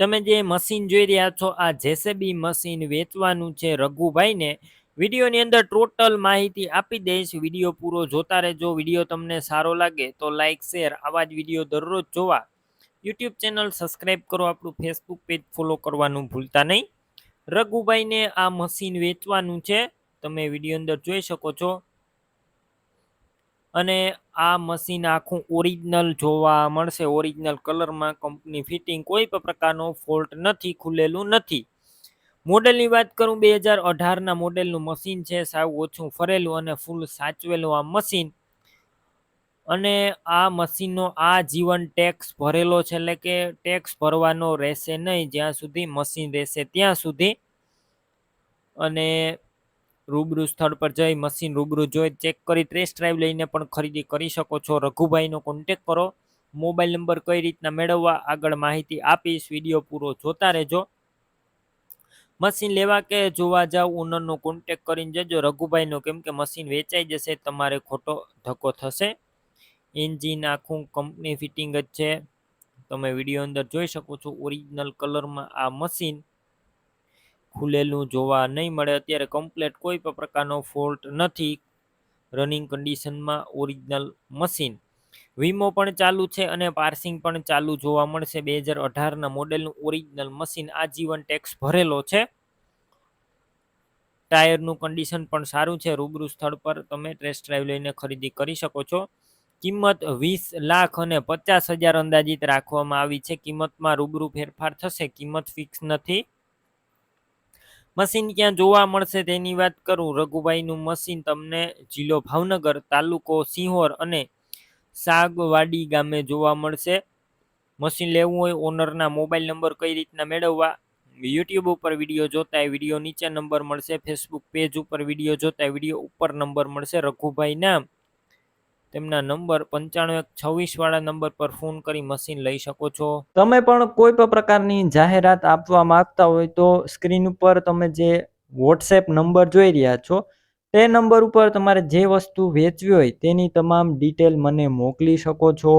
તમે જે મશીન જોઈ રહ્યા છો આ જેસીબી મશીન વેચવાનું છે રઘુભાઈને. વિડીયોની અંદર ટોટલ માહિતી આપી દઈશ. વિડીયો પૂરો જોતા રહેજો. વિડીયો તમને સારો લાગે તો લાઇક શેર આવા જ વિડીયો દરરોજ જોવા યુટ્યુબ ચેનલ સબસ્ક્રાઈબ કરો. આપણું ફેસબુક પેજ ફોલો કરવાનું ભૂલતા નહીં. રઘુભાઈને આ મશીન વેચવાનું છે, તમે વિડીયો અંદર જોઈ શકો છો. અને આ મશીન આખું ઓરિજિનલ જોવા મળશે. ઓરિજિનલ કલરમાં, કંપની ફિટિંગ, કોઈ પણ પ્રકારનો ફોલ્ટ નથી, ખુલેલું નથી. મોડેલની વાત કરું 2018ના મોડેલનું મશીન છે. સાવ ઓછું ફરેલું અને ફૂલ સાચવેલું આ મશીન. અને આ મશીનનો આ જીવન ટેક્સ ભરેલો છે, એટલે કે ટેક્સ ભરવાનો રહેશે નહીં જ્યાં સુધી મશીન રહેશે ત્યાં સુધી. અને રૂબરૂ સ્થળ પર જઈ મશીન રૂબરૂ જોઈ ચેક કરી ટેસ્ટ ડ્રાઈવ લઈને પણ ખરીદી કરી શકો છો. રઘુભાઈનો કોન્ટેક કરો. મોબાઈલ નંબર કઈ રીતના મેળવવા આગળ માહિતી આપીશ. વિડીયો પૂરો જોતા રહેજો. મશીન લેવા કે જોવા જાવ ઓનરનો કોન્ટેક કરીને જજો રઘુભાઈનો, કેમ કે મશીન વેચાઈ જશે, તમારે ખોટો ધક્કો થશે. એન્જિન આખું કંપની ફિટિંગ જ છે, તમે વિડીયો અંદર જોઈ શકો છો. ઓરિજિનલ કલરમાં આ મશીન ખુલેલું જોવા નહીં મળે. અત્યારે કમ્પ્લેટ કોઈ પણ પ્રકારનો ફોલ્ટ નથી. રનિંગ કન્ડિશનમાં ઓરિજિનલ મશીન. વીમો પણ ચાલુ છે અને પાર્સિંગ પણ ચાલુ જોવા મળશે. 2018ના મોડેલનું ઓરિજિનલ મશીન આજીવન ટેક્સ ભરેલો છે. ટાયરનું કન્ડિશન પણ સારું છે. રૂબરૂ સ્થળ પર તમે ટેસ્ટ ડ્રાઈવ લઈને ખરીદી કરી શકો છો. કિંમત 20,50,000 અંદાજિત રાખવામાં આવી છે. કિંમતમાં રૂબરૂ ફેરફાર થશે, કિંમત ફિક્સ નથી. મશીન ક્યાં જોવા મળશે તેની વાત કરું. રઘુભાઈનું મશીન તમને જિલ્લો ભાવનગર, તાલુકો સિંહોર અને સાગવાડી ગામે જોવા મળશે. મશીન લેવું હોય ઓનરના મોબાઈલ નંબર કઈ રીતના મેળવવા, યુટ્યુબ ઉપર વિડીયો જોતા વિડીયો નીચે નંબર મળશે. ફેસબુક પેજ ઉપર વિડીયો જોતા વિડીયો ઉપર નંબર મળશે. રઘુભાઈ નામ, તેમના નંબર 9526 વાળા નંબર પર ફોન કરી મશીન લઈ શકો છો. તમે પણ કોઈ પણ પ્રકારની જાહેરાત આપવા માંગતા હોય તો સ્ક્રીન ઉપર તમે જે વોટ્સએપ નંબર જોઈ રહ્યા છો તે નંબર ઉપર તમારે જે વસ્તુ વેચવી હોય તેની તમામ ડિટેલ મને મોકલી શકો છો.